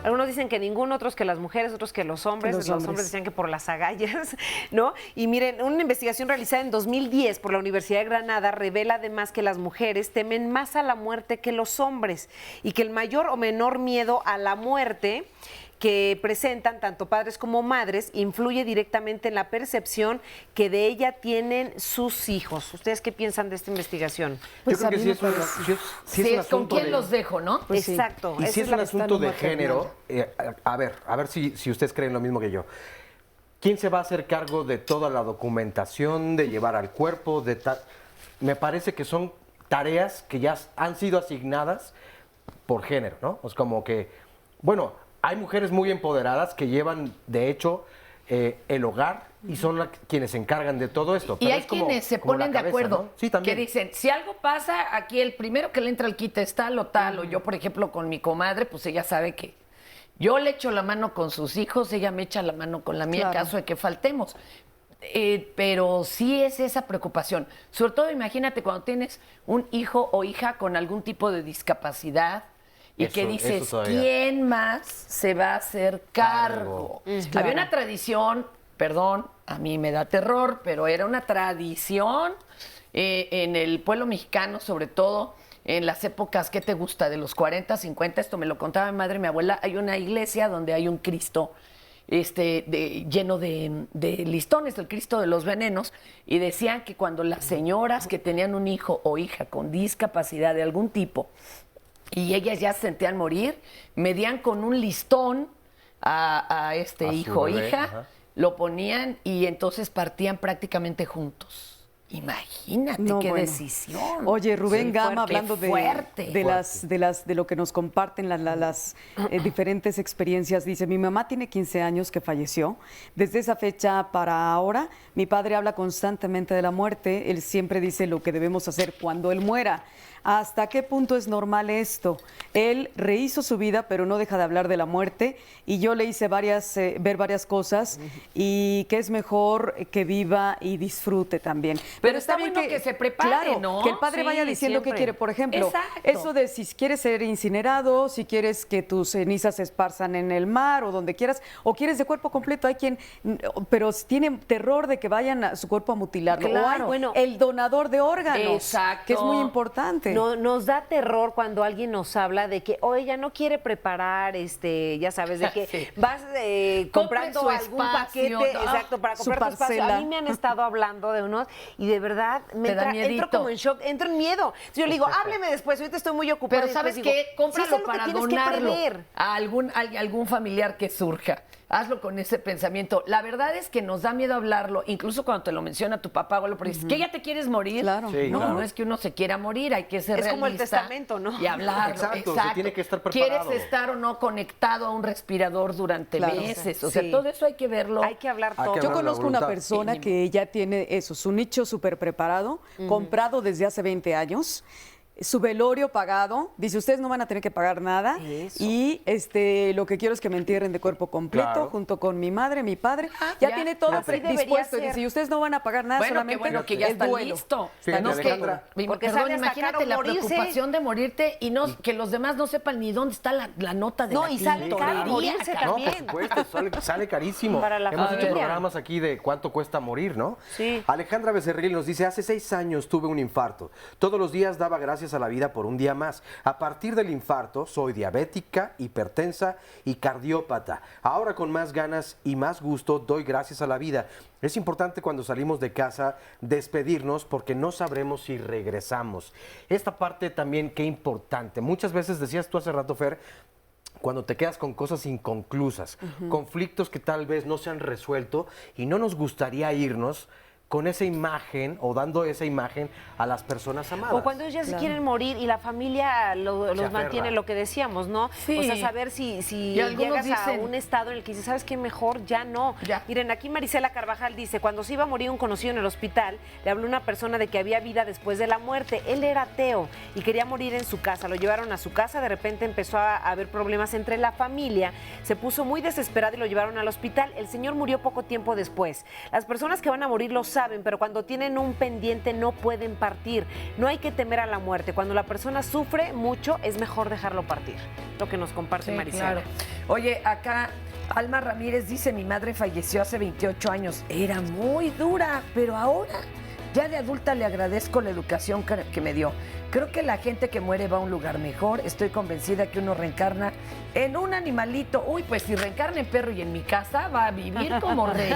Algunos dicen que ninguno, otros que las mujeres, otros que los hombres. Los hombres decían que por las agallas, ¿no? Y miren, una investigación realizada en 2010 por la Universidad de Granada revela además que las mujeres temen más a la muerte que los hombres y que el mayor o menor miedo a la muerte que presentan tanto padres como madres influye directamente en la percepción que de ella tienen sus hijos. ¿Ustedes qué piensan de esta investigación? Pues yo creo que sí es un asunto ¿con quién de... los dejo, no? Pues exacto. Y si es un asunto de género, a ver si ustedes creen lo mismo que yo. ¿quién se va a hacer cargo de toda la documentación, de llevar al cuerpo? Me parece que son tareas que ya han sido asignadas por género, ¿no? Es como que, bueno, hay mujeres muy empoderadas que llevan, de hecho, el hogar y son quienes se encargan de todo esto. Y Pero hay es como- quienes se como la ponen de cabeza, acuerdo, ¿no? Sí, también. que dicen, si algo pasa, aquí el primero que le entra al quite es tal o tal, o yo, por ejemplo, con mi comadre, pues ella sabe que yo le echo la mano con sus hijos, ella me echa la mano con la mía en Claro. caso de que faltemos. Pero sí es esa preocupación. Sobre todo, imagínate cuando tienes un hijo o hija con algún tipo de discapacidad y que Eso dices, todavía. ¿quién más se va a hacer cargo? Había una tradición, perdón, a mí me da terror, pero era una tradición en el pueblo mexicano, sobre todo en las épocas, ¿qué te gusta? De los 40, 50, esto me lo contaba mi madre y mi abuela, hay una iglesia donde hay un Cristo lleno de listones, el Cristo de los venenos, y decían que cuando las señoras que tenían un hijo o hija con discapacidad de algún tipo y ellas ya se sentían morir, medían con un listón a este A su hijo o bebé, hija, ajá. lo ponían y entonces partían prácticamente juntos. Imagínate No, qué bueno. decisión. Oye, Rubén Sí, Gama, fuerte, hablando fuerte. de lo que nos comparten las diferentes experiencias, dice, mi mamá tiene 15 años que falleció. Desde esa fecha para ahora, mi padre habla constantemente de la muerte. Él siempre dice lo que debemos hacer cuando él muera. ¿Hasta qué punto es normal esto? Él rehizo su vida, pero no deja de hablar de la muerte. Y yo le hice ver varias cosas y que es mejor que viva y disfrute también. Pero está bueno que se prepare, claro, ¿no? que el padre Sí, vaya diciendo siempre. qué quiere. Por ejemplo, Exacto. eso de si quieres ser incinerado, si quieres que tus cenizas se esparzan en el mar o donde quieras, o quieres de cuerpo completo. Hay quien, pero tiene terror de que vayan a su cuerpo a mutilarlo. Claro. O hay, Bueno, el donador de órganos, exacto. que es muy importante. No, nos da terror cuando alguien nos habla de que, oye, ya no quiere preparar, ya sabes, de que Sí. vas comprando su algún espacio, paquete, ¿no? exacto, para Su comprar tu espacio. parcela. A mí me han estado hablando de unos y de verdad Te da entro miedito. como en shock, entro en miedo. Yo le digo, hábleme después, ahorita estoy muy ocupada. Pero y ¿sabes después qué? digo, Cómpralo sí, es algo que para tienes que donarlo prever. a algún familiar que surja. Hazlo con ese pensamiento. La verdad es que nos da miedo hablarlo, incluso cuando te lo menciona tu papá o algo, porque dices, ¿que ya te quieres morir? Claro. Sí, no, claro. no es que uno se quiera morir, hay que ser Es como el realista testamento, ¿no? y hablarlo. Exacto, se tiene que estar preparado. ¿Quieres estar o no conectado a un respirador durante Claro. meses? O sea, Sí. todo eso hay que verlo. Hay que hablar Hay todo. que Yo hablar la conozco una voluntad. persona que ya tiene eso, su nicho súper preparado, comprado desde hace 20 años, su velorio pagado, dice, ustedes no van a tener que pagar nada Eso. y lo que quiero es que me entierren de cuerpo completo Claro. junto con mi madre, mi padre, Ah, ya ya. tiene todo Así debería dispuesto y ser. dice, y ustedes no van a pagar nada, Bueno, solamente qué bueno que ya el está duelo. listo. Fíjate, No, Alejandra. Porque Perdón, sale hasta imagínate caro la morirse. preocupación de morirte y no que los demás no sepan ni dónde está la nota de No, la y sale caro tintorería, morirse caray. No, también. por supuesto, sale carísimo. Para la Hemos hecho familia. programas aquí de cuánto cuesta morir, ¿no? Sí. Alejandra Becerril nos dice, hace 6 años tuve un infarto. Todos los días daba gracias a la vida por un día más. A partir del infarto soy diabética, hipertensa y cardiópata. Ahora con más ganas y más gusto doy gracias a la vida. Es importante cuando salimos de casa despedirnos porque no sabremos si regresamos. Esta parte también qué importante. Muchas veces decías tú hace rato, Fer, cuando te quedas con cosas inconclusas, conflictos que tal vez no se han resuelto y no nos gustaría irnos con esa imagen o dando esa imagen a las personas amadas. O cuando ellos ya se quieren morir y la familia los aferra. mantiene, lo que decíamos, ¿no? Sí. O sea, saber si Y algunos llegas a dicen- un estado en el que dices, ¿sabes qué? Mejor ya no. Ya. Miren, aquí Marisela Carvajal dice, cuando se iba a morir un conocido en el hospital, le habló una persona de que había vida después de la muerte. Él era ateo y quería morir en su casa. Lo llevaron a su casa, de repente empezó a haber problemas entre la familia, se puso muy desesperado y lo llevaron al hospital. El señor murió poco tiempo después. Las personas que van a morir lo saben, pero cuando tienen un pendiente no pueden partir. No hay que temer a la muerte. Cuando la persona sufre mucho, es mejor dejarlo partir. Lo que nos comparte Sí, Marisela. claro. Oye, acá Alma Ramírez dice, mi madre falleció hace 28 años. Era muy dura, pero ahora, ya de adulta, le agradezco la educación que me dio. Creo que la gente que muere va a un lugar mejor. Estoy convencida que uno reencarna en un animalito. Uy, pues si reencarna en perro y en mi casa, va a vivir como rey.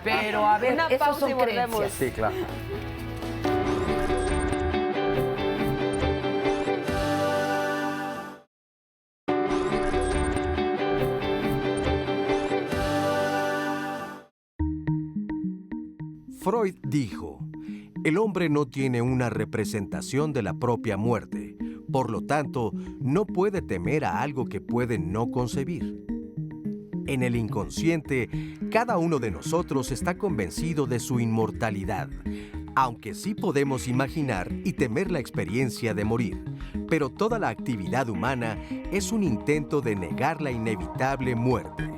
Pero a ver, Una esos pausa son y volvemos. creencias. Sí, claro. Freud dijo, el hombre no tiene una representación de la propia muerte, por lo tanto, no puede temer a algo que puede no concebir. En el inconsciente, cada uno de nosotros está convencido de su inmortalidad, aunque sí podemos imaginar y temer la experiencia de morir, pero toda la actividad humana es un intento de negar la inevitable muerte.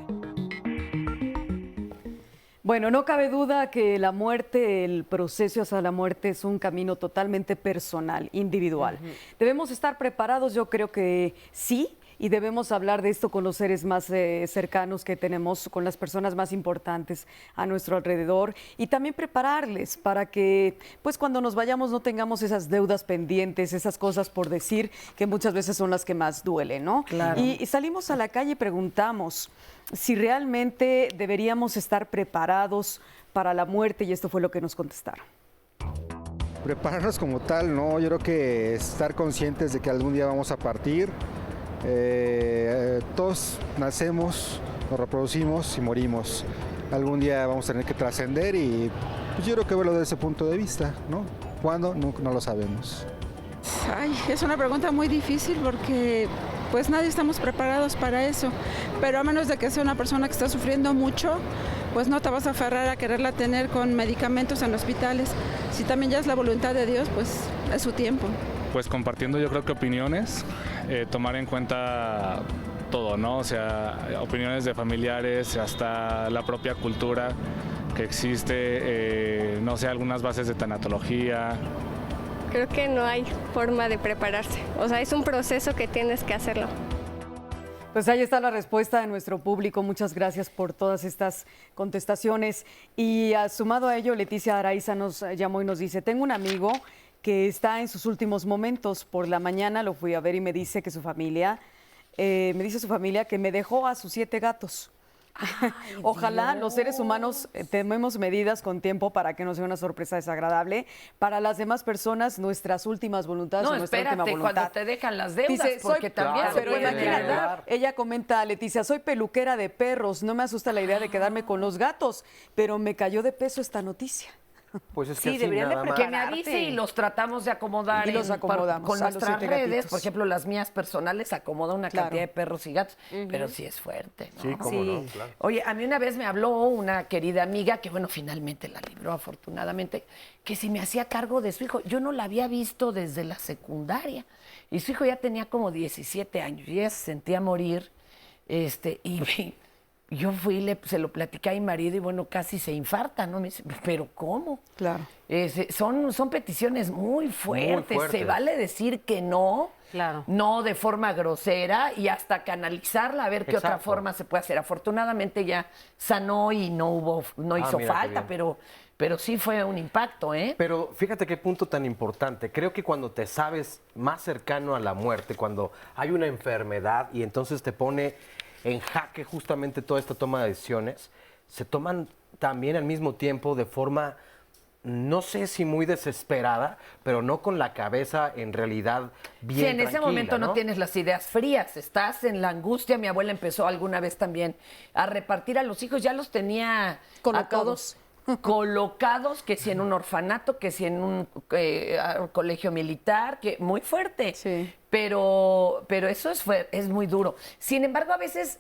Bueno, no cabe duda que la muerte, el proceso hacia la muerte es un camino totalmente personal, individual. Debemos estar preparados, yo creo que sí, y debemos hablar de esto con los seres más cercanos que tenemos, con las personas más importantes a nuestro alrededor, y también prepararles para que, pues, cuando nos vayamos no tengamos esas deudas pendientes, esas cosas por decir que muchas veces son las que más duelen, ¿no? Claro. Y salimos a la calle y preguntamos si realmente deberíamos estar preparados para la muerte, y esto fue lo que nos contestaron. Prepararnos como tal, no, yo creo que estar conscientes de que algún día vamos a partir. Todos nacemos, nos reproducimos y morimos. Algún día vamos a tener que trascender y pues yo creo que verlo desde ese punto de vista, ¿no? ¿Cuándo? No lo sabemos. Ay, es una pregunta muy difícil porque pues nadie estamos preparados para eso, pero a menos de que sea una persona que está sufriendo mucho, pues no te vas a aferrar a quererla tener con medicamentos en hospitales. Si también ya es la voluntad de Dios, pues es su tiempo. Pues compartiendo yo creo que opiniones, tomar en cuenta todo, ¿no? O sea, opiniones de familiares, hasta la propia cultura que existe, no sé, algunas bases de tanatología. Creo que no hay forma de prepararse. O sea, es un proceso que tienes que hacerlo. Pues ahí está la respuesta de nuestro público. Muchas gracias por todas estas contestaciones. Y sumado a ello, Leticia Araiza nos llamó y nos dice, tengo un amigo que está en sus últimos momentos. Por la mañana lo fui a ver y me dice que su familia, que me dejó a sus 7 gatos. Ay, ojalá Dios. los seres humanos tomemos medidas con tiempo para que no sea una sorpresa desagradable. Para las demás personas, nuestras últimas voluntades o nuestra última voluntad. Cuando te dejan las deudas, Dice, porque también pero se pueden imagínate, heredar. ella comenta, Leticia, soy peluquera de perros, no me asusta la idea de quedarme con los gatos, pero me cayó de peso esta noticia. Pues es que Sí, así deberían de nada más. Que me avise y los tratamos de acomodar Y los acomodamos con a los nuestras 7 redes. gatitos. Por ejemplo, las mías personales acomodan una Claro. cantidad de perros y gatos, pero sí es fuerte, ¿no? Sí, cómo no, claro. Oye, a mí una vez me habló una querida amiga, que bueno, finalmente la libró afortunadamente, que si me hacía cargo de su hijo. Yo no la había visto desde la secundaria. Y su hijo ya tenía como 17 años y ella se sentía morir. Y yo fui y se lo platicé a mi marido y bueno, casi se infarta, ¿no? Me dice, ¿pero cómo? Claro. Son peticiones muy fuertes. Se vale decir que no, Claro. no de forma grosera y hasta canalizarla a ver qué otra Exacto. forma se puede hacer. Afortunadamente ya sanó y no hizo mira qué falta, bien. pero sí fue un impacto, ¿eh? Pero fíjate qué punto tan importante. Creo que cuando te sabes más cercano a la muerte, cuando hay una enfermedad y entonces te pone en jaque justamente toda esta toma de decisiones, se toman también al mismo tiempo de forma, no sé si muy desesperada, pero no con la cabeza en realidad bien Sí, en ese tranquila, momento no tienes las ideas frías, estás en la angustia. Mi abuela empezó alguna vez también a repartir a los hijos, ya los tenía Colocados. a todos colocados, que si en un orfanato, que si en un colegio militar, que muy fuerte. Sí. Pero eso es muy duro. Sin embargo, a veces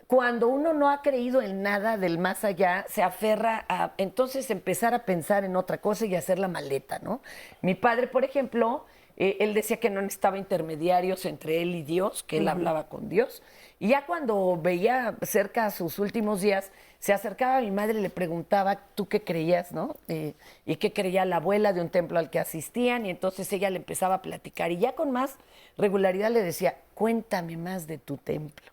cuando uno no ha creído en nada del más allá, se aferra a entonces empezar a pensar en otra cosa y hacer la maleta, ¿no? Mi padre, por ejemplo, él decía que no necesitaba intermediarios entre él y Dios, que él hablaba con Dios. Y ya cuando veía cerca sus últimos días, se acercaba a mi madre y le preguntaba, ¿tú qué creías, no? Y qué creía la abuela de un templo al que asistían. Y entonces ella le empezaba a platicar. Y ya con más regularidad le decía, cuéntame más de tu templo,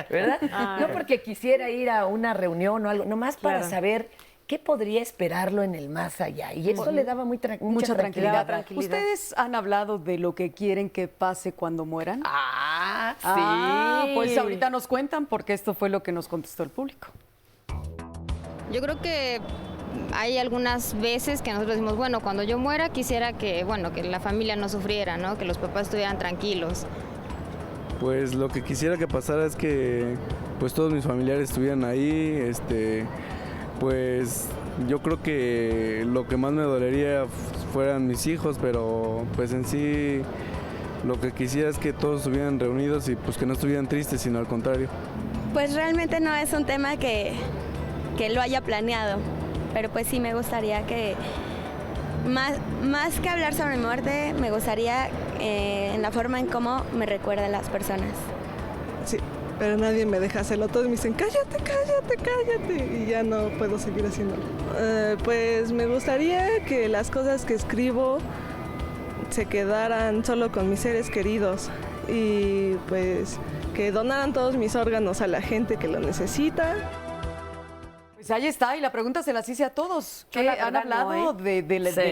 ¿verdad? No porque quisiera ir a una reunión o algo, nomás para saber qué podría esperarlo en el más allá. Y eso le daba mucha tranquilidad. ¿Ustedes han hablado de lo que quieren que pase cuando mueran? Sí. Pues ahorita nos cuentan porque esto fue lo que nos contestó el público. Yo creo que hay algunas veces que nosotros decimos, bueno, cuando yo muera quisiera que la familia no sufriera, ¿no? Que los papás estuvieran tranquilos. Pues lo que quisiera que pasara es que pues todos mis familiares estuvieran ahí, pues yo creo que lo que más me dolería fueran mis hijos, pero pues en sí lo que quisiera es que todos estuvieran reunidos y pues que no estuvieran tristes, sino al contrario. Pues realmente no es un tema que lo haya planeado, pero pues sí me gustaría que, más que hablar sobre mi muerte, me gustaría en la forma en cómo me recuerdan las personas. Sí, pero nadie me deja hacerlo. Todos me dicen, cállate, cállate, cállate, y ya no puedo seguir haciéndolo. Pues me gustaría que las cosas que escribo se quedaran solo con mis seres queridos y pues que donaran todos mis órganos a la gente que lo necesita. Pues ahí está, y la pregunta se las hice a todos. Yo ¿Qué la han verdad hablado no, de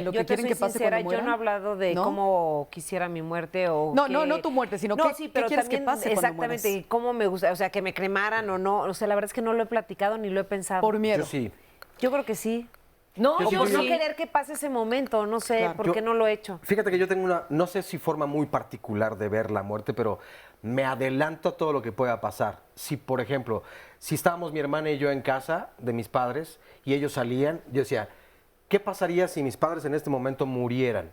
lo que quieren que pase sincera, cuando mueran? yo no he hablado de ¿No? cómo quisiera mi muerte o No tu muerte, sino sí, ¿qué quieres que también pase cuando exactamente, mueras? y cómo me gusta, o sea, que me cremaran o no. O sea, la verdad es que no lo he platicado ni lo he pensado. Por miedo. Yo sí. Yo creo que sí. No, Yo O sí por no digo- querer que pase ese momento, no sé, Claro. por qué no lo he hecho. Fíjate que yo tengo una, no sé si forma muy particular de ver la muerte, pero me adelanto a todo lo que pueda pasar. Si, por ejemplo, si estábamos mi hermana y yo en casa de mis padres y ellos salían, yo decía, ¿qué pasaría si mis padres en este momento murieran?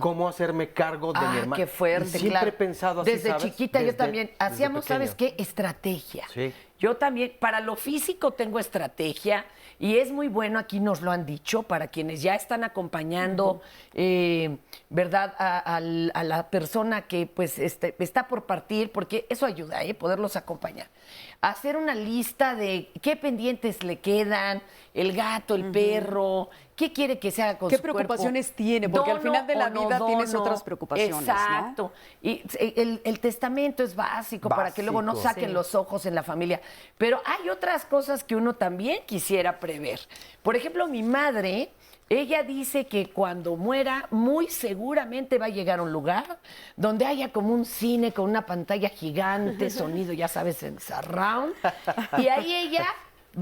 ¿Cómo hacerme cargo de mi hermana? Qué fuerte, Y siempre claro. he pensado así, Desde ¿sabes? chiquita yo Desde- también. desde Hacíamos, ¿sabes pequeño. qué? Estrategia. Sí. Yo también, para lo físico tengo estrategia y es muy bueno, aquí nos lo han dicho, para quienes ya están acompañando, ¿verdad? A la persona que pues está por partir, porque eso ayuda, poderlos acompañar. Hacer una lista de qué pendientes le quedan, el gato, el perro, qué quiere que se haga con ¿Qué su cuerpo. preocupaciones tiene? Porque al final de la o no vida tienes dono. otras preocupaciones, ¿no? Exacto. Y el testamento es básico para que luego no Básico. saquen Sí. los ojos en la familia. Pero hay otras cosas que uno también quisiera prever. Por ejemplo, mi madre, ella dice que cuando muera, muy seguramente va a llegar a un lugar donde haya como un cine con una pantalla gigante, sonido, ya sabes, en surround. Y ahí ella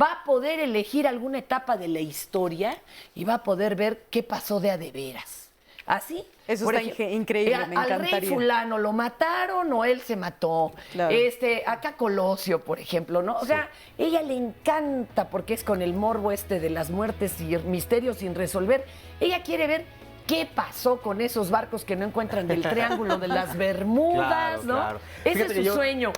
va a poder elegir alguna etapa de la historia y va a poder ver qué pasó de a de veras. ¿Así? Eso Por está increíble, me al rey encantaría. fulano lo mataron o él se mató. Claro. Acá Colosio, por ejemplo, ¿no? O sea, ella le encanta porque es con el morbo de las muertes y misterios sin resolver. Ella quiere ver qué pasó con esos barcos que no encuentran del Triángulo de las Bermudas, Claro, ¿no? claro. Ese Fíjate es que su sueño.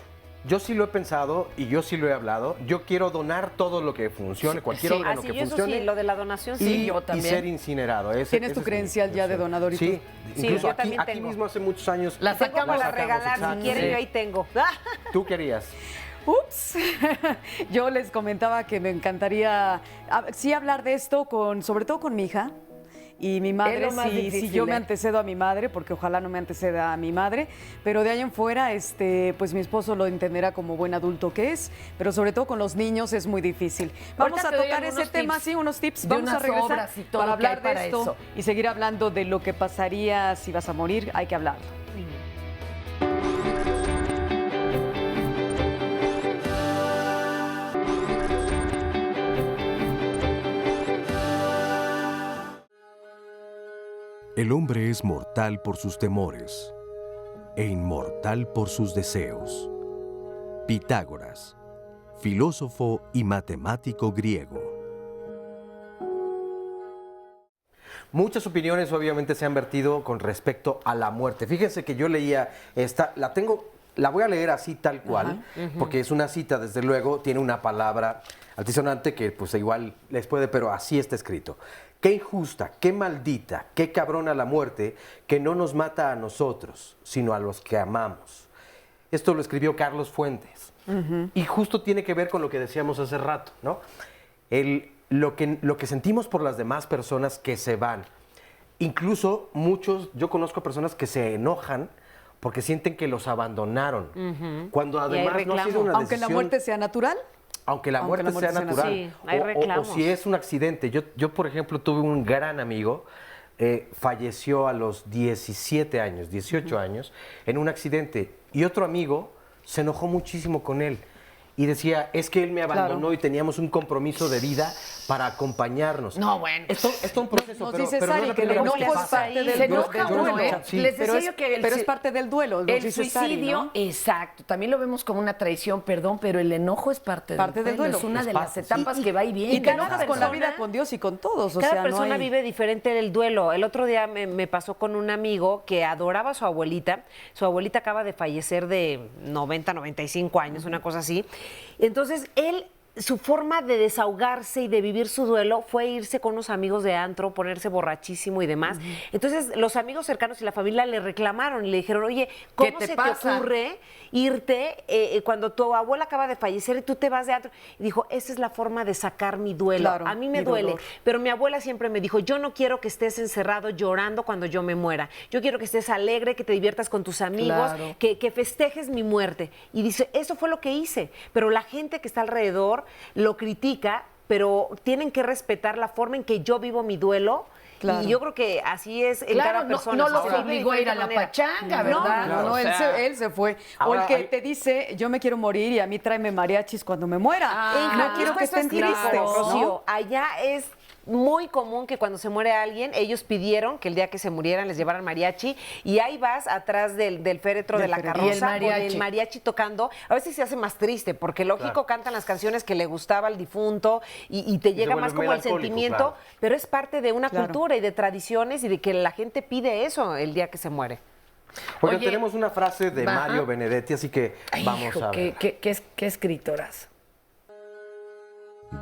Yo sí lo he pensado y yo sí lo he hablado. Yo quiero donar todo lo que funcione, cualquier órgano que yo eso funcione. sí, lo de la donación y, sí. yo y también. ser incinerado. Tienes tu credencial ya de donador y Sí, Sí, incluso yo aquí, también aquí tengo. mismo hace muchos años. La Tengo sacamos. para sacamos, regalar, si exacto. quieren, Sí. yo ahí tengo. ¿Tú querías? Ups, yo les comentaba que me encantaría sí hablar de esto sobre todo con mi hija y mi madre, Es lo más si difícil, yo me ¿eh? antecedo a mi madre, porque ojalá no me anteceda a mi madre, pero de ahí en fuera, pues mi esposo lo entenderá como buen adulto que es, pero sobre todo con los niños es muy difícil. Vamos Ahorita a te doy tocar ese algunos tema, tips sí, unos tips, de vamos a unas regresar obras y todo para lo que hay hablar de para esto eso. y seguir hablando de lo que pasaría si vas a morir, hay que hablarlo. El hombre es mortal por sus temores e inmortal por sus deseos. Pitágoras, filósofo y matemático griego. Muchas opiniones obviamente se han vertido con respecto a la muerte. Fíjense que yo leía esta, la voy a leer así tal cual, porque es una cita, desde luego, tiene una palabra altisonante que pues igual les puede, pero así está escrito. Qué injusta, qué maldita, qué cabrona la muerte que no nos mata a nosotros, sino a los que amamos. Esto lo escribió Carlos Fuentes. Y justo tiene que ver con lo que decíamos hace rato, ¿no? Lo que sentimos por las demás personas que se van. Incluso yo conozco personas que se enojan porque sienten que los abandonaron. Cuando además no ha sido una aunque la decisión- muerte sea natural. aunque la muerte sea natural. Sí, hay o reclamos. si es un accidente. Yo, por ejemplo, tuve un gran amigo, falleció a los 17 años, 18 años, en un accidente. Y otro amigo se enojó muchísimo con él. y decía, es que él me abandonó y teníamos un compromiso de vida para acompañarnos. No, bueno. Esto es un proceso, Nos pero, dice pero no Sari es la que el primera vez enojo es pasa. parte del Se duelo. enoja uno, ¿eh? Sí. Les decía Pero es parte del duelo, nos el dice Sari, suicidio, ¿no? exacto. También lo vemos como una traición, perdón, pero el enojo es parte del duelo. Es una de las etapas que va y viene. Y te enojas con la vida, con Dios y con todos. O Cada sea, persona no hay... vive diferente el duelo. El otro día me pasó con un amigo que adoraba a su abuelita. Su abuelita acaba de fallecer de 90, 95 años, una cosa así. Entonces, su forma de desahogarse y de vivir su duelo fue irse con unos amigos de antro, ponerse borrachísimo y demás. Entonces, los amigos cercanos y la familia le reclamaron y le dijeron, oye, ¿cómo se te ocurre irte cuando tu abuela acaba de fallecer y tú te vas de antro? Y dijo, esa es la forma de sacar mi duelo. Claro, a mí me mi duele, dolor. pero mi abuela siempre me dijo, yo no quiero que estés encerrado llorando cuando yo me muera. Yo quiero que estés alegre, que te diviertas con tus amigos, Claro. que festejes mi muerte. Y dice, eso fue lo que hice. Pero la gente que está alrededor lo critica, pero tienen que respetar la forma en que yo vivo mi duelo. Claro. Y yo creo que así es en Claro, cada persona. no los Se vive de obligó a ir a diferente la manera. pachanga, No, ¿verdad? no, no, O sea, él se fue. O ahora el que hay- te dice, yo me quiero morir y a mí tráeme mariachis cuando me muera. Ah, no quiero que Eso estén es típico, tristes, ¿no? Rocío. Allá es muy común que cuando se muere alguien, ellos pidieron que el día que se murieran les llevaran mariachi y ahí vas atrás del féretro de la féretro. Y el carroza mariachi. con el mariachi tocando. A veces se hace más triste porque lógico cantan las canciones que le gustaba al difunto y te llega vuelve más como el melancólico, sentimiento, claro. pero es parte de una Claro. cultura y de tradiciones y de que la gente pide eso el día que se muere. Porque Oye, tenemos una frase de ajá. Mario Benedetti, así que vamos hijo, a ver. qué escritoras.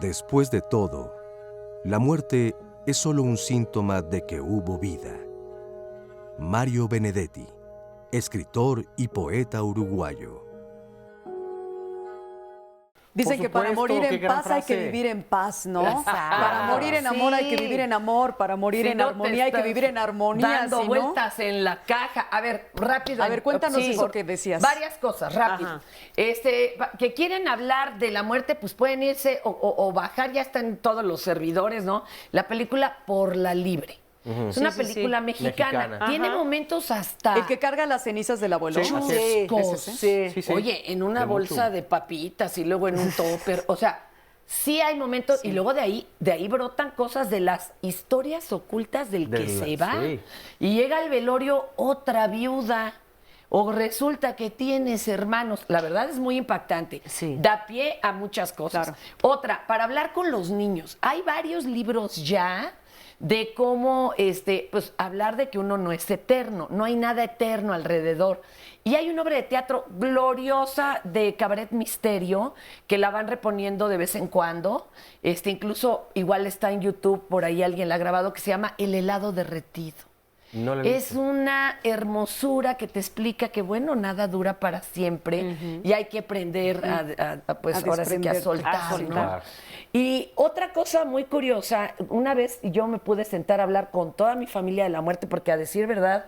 Después de todo, la muerte es solo un síntoma de que hubo vida. Mario Benedetti, escritor y poeta uruguayo. Dicen Por que para supuesto, morir qué en gran paz hay que frase. vivir en paz, ¿no? Exacto. Para morir en amor hay que Sí. vivir en amor, para morir Si en no te armonía hay que estás vivir en armonía, dando si no- vueltas en la caja. A ver, rápido. A ver, cuéntanos eso que decías. Varias cosas, rápido. Ajá. Que quieren hablar de la muerte, pues pueden irse o bajar, ya están todos los servidores, ¿no? La película Por la Libre. Es una Sí, sí, sí. película mexicana. Mexicana. Tiene Ajá. momentos hasta El que carga las cenizas del abuelo. Sí, así es. chuscos. Sí, sí. Oye, en una De bolsa mucho. de papitas y luego en un topper. O sea, sí hay momentos y luego de ahí brotan cosas de las historias ocultas del que se va. Sí. Y llega al velorio otra viuda. O resulta que tienes hermanos. La verdad es muy impactante. Sí. Da pie a muchas cosas. Claro. Otra, para hablar con los niños. Hay varios libros ya de cómo pues hablar de que uno no es eterno, no hay nada eterno alrededor. Y hay una obra de teatro gloriosa de Cabaret Misterio que la van reponiendo de vez en cuando. Incluso igual está en YouTube, por ahí alguien la ha grabado, que se llama El helado derretido. No la he Es visto. una hermosura que te explica que, bueno, nada dura para siempre y hay que aprender pues A ahora sí que a desprender, soltar, a ¿no? soltar. Y otra cosa muy curiosa, una vez yo me pude sentar a hablar con toda mi familia de la muerte, porque a decir verdad,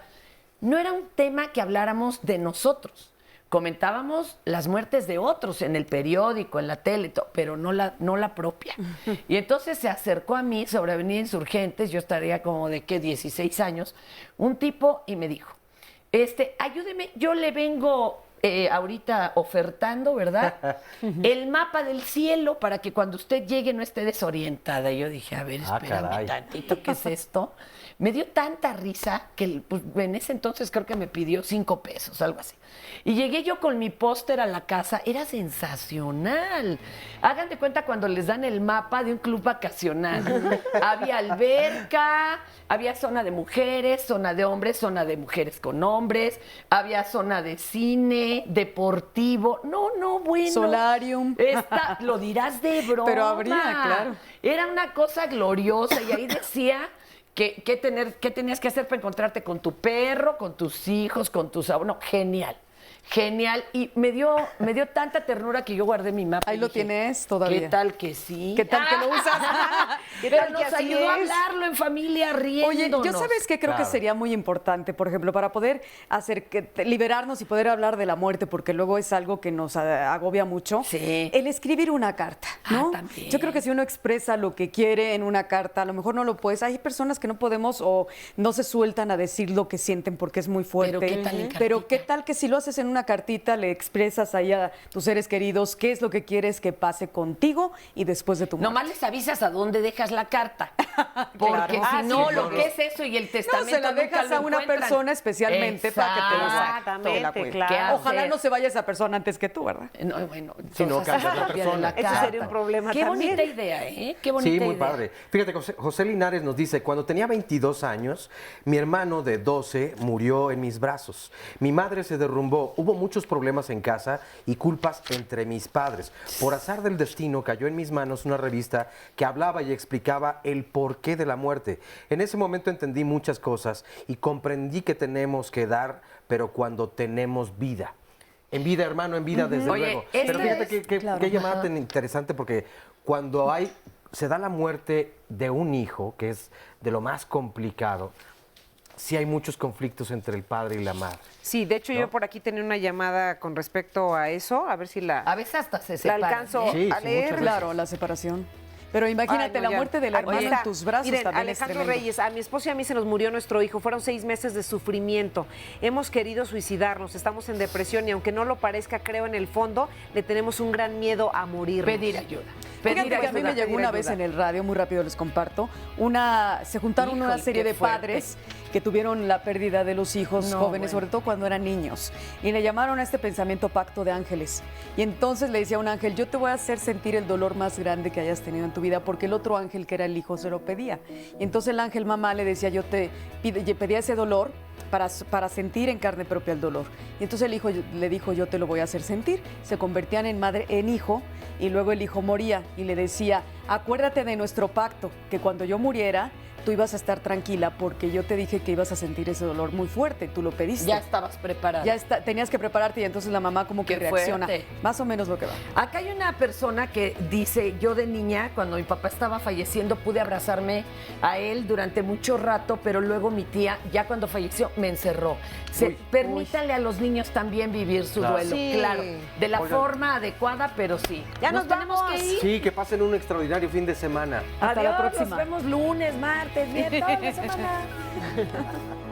no era un tema que habláramos de nosotros. Comentábamos las muertes de otros en el periódico, en la tele, pero no la propia. Y entonces se acercó a mí sobre Avenida Insurgentes, yo estaría como de, ¿qué?, 16 años, un tipo y me dijo, ayúdeme, yo le vengo ahorita ofertando, ¿verdad?, el mapa del cielo para que cuando usted llegue no esté desorientada. Y yo dije, a ver, espérame caray. tantito, ¿qué es esto? Me dio tanta risa que pues, en ese entonces creo que me pidió 5 pesos, algo así. Y llegué yo con mi póster a la casa, era sensacional. Hagan de cuenta cuando les dan el mapa de un club vacacional. Había alberca, había zona de mujeres, zona de hombres, zona de mujeres con hombres, había zona de cine, deportivo. No, bueno. Solarium. Lo dirás de broma. Pero habría, claro. Era una cosa gloriosa y ahí decía qué tenías que hacer para encontrarte con tu perro, con tus hijos, con tus abuelos. No, genial. Genial. Y me dio tanta ternura que yo guardé mi mapa. Ahí y lo dije, tienes todavía. ¿Qué tal que sí? ¿Qué tal que lo usas? ¿Qué Pero tal que nos así ayudó a es? hablarlo en familia riéndonos. Oye, yo sabes que creo que Claro. sería muy importante, por ejemplo, para poder liberarnos y poder hablar de la muerte, porque luego es algo que nos agobia mucho. Sí. El escribir una carta, ¿no? también. Yo creo que si uno expresa lo que quiere en una carta, a lo mejor no lo puedes. Hay personas que no podemos o no se sueltan a decir lo que sienten porque es muy fuerte. Pero ¿qué tal en Pero cartita? qué tal que si lo haces entonces en una cartita le expresas ahí a tus seres queridos qué es lo que quieres que pase contigo y después de tu muerte. Nomás les avisas a dónde dejas la carta. Porque si no, lo que es eso y el testamento se la nunca dejas lo a una encuentran. persona especialmente para que te lo Exactamente, claro. Ojalá no se vaya esa persona antes que tú, ¿verdad? No, bueno, Si no cambias la persona. Ese sería un problema Qué también. bonita idea, ¿eh? Qué bonita Sí, idea. muy padre. Fíjate, José Linares nos dice, cuando tenía 22 años, mi hermano de 12 murió en mis brazos. Mi madre se derrumbó. Hubo muchos problemas en casa y culpas entre mis padres. Por azar del destino, cayó en mis manos una revista que hablaba y explicaba el porqué de la muerte. En ese momento entendí muchas cosas y comprendí que tenemos que dar, pero cuando tenemos vida. En vida, hermano, en vida, desde Oye, luego. Pero fíjate qué llamada tan interesante, porque cuando se da la muerte de un hijo, que es de lo más complicado, sí hay muchos conflictos entre el padre y la madre. Sí, de hecho yo por aquí tenía una llamada con respecto a eso, a ver si A veces hasta se la separan. alcanzo Sí, a sí, leer. muchas Claro, la separación. Pero imagínate, Ay, no, la ya. muerte del Aquí hermano está. en tus brazos Miren, también Alejandro es tremendo. Reyes, a mi esposo y a mí se nos murió nuestro hijo. Fueron 6 meses de sufrimiento. Hemos querido suicidarnos, estamos en depresión y aunque no lo parezca, creo en el fondo, le tenemos un gran miedo a morir. Pedir ayuda. Fíjate que a mí me llegó una vez en el radio, muy rápido les comparto, se juntaron una Híjole, serie qué de fuerte. padres que tuvieron la pérdida de los hijos No, jóvenes, bueno. sobre todo cuando eran niños, y le llamaron a este pensamiento pacto de ángeles. Y entonces le decía a un ángel, yo te voy a hacer sentir el dolor más grande que hayas tenido en tu vida, porque el otro ángel, que era el hijo, se lo pedía. Y entonces el ángel mamá le decía, yo te pedía ese dolor para sentir en carne propia el dolor. Y entonces el hijo le dijo, yo te lo voy a hacer sentir. Se convertían en hijo, y luego el hijo moría y le decía, acuérdate de nuestro pacto, que cuando yo muriera, tú ibas a estar tranquila porque yo te dije que ibas a sentir ese dolor muy fuerte, tú lo pediste. Ya estabas preparada. Tenías que prepararte y entonces la mamá como que Qué reacciona. fuerte. Más o menos lo que va. Acá hay una persona que dice, yo de niña, cuando mi papá estaba falleciendo, pude abrazarme a él durante mucho rato, pero luego mi tía, ya cuando falleció, me encerró. Permítanle a los niños también vivir su Claro. duelo, Sí. claro, de la Oigan. forma adecuada, pero sí. Ya nos tenemos vamos. que ir. Sí, que pasen un extraordinario fin de semana. Hasta la Adiós, próxima. Nos vemos lunes, martes, viernes, toda la semana.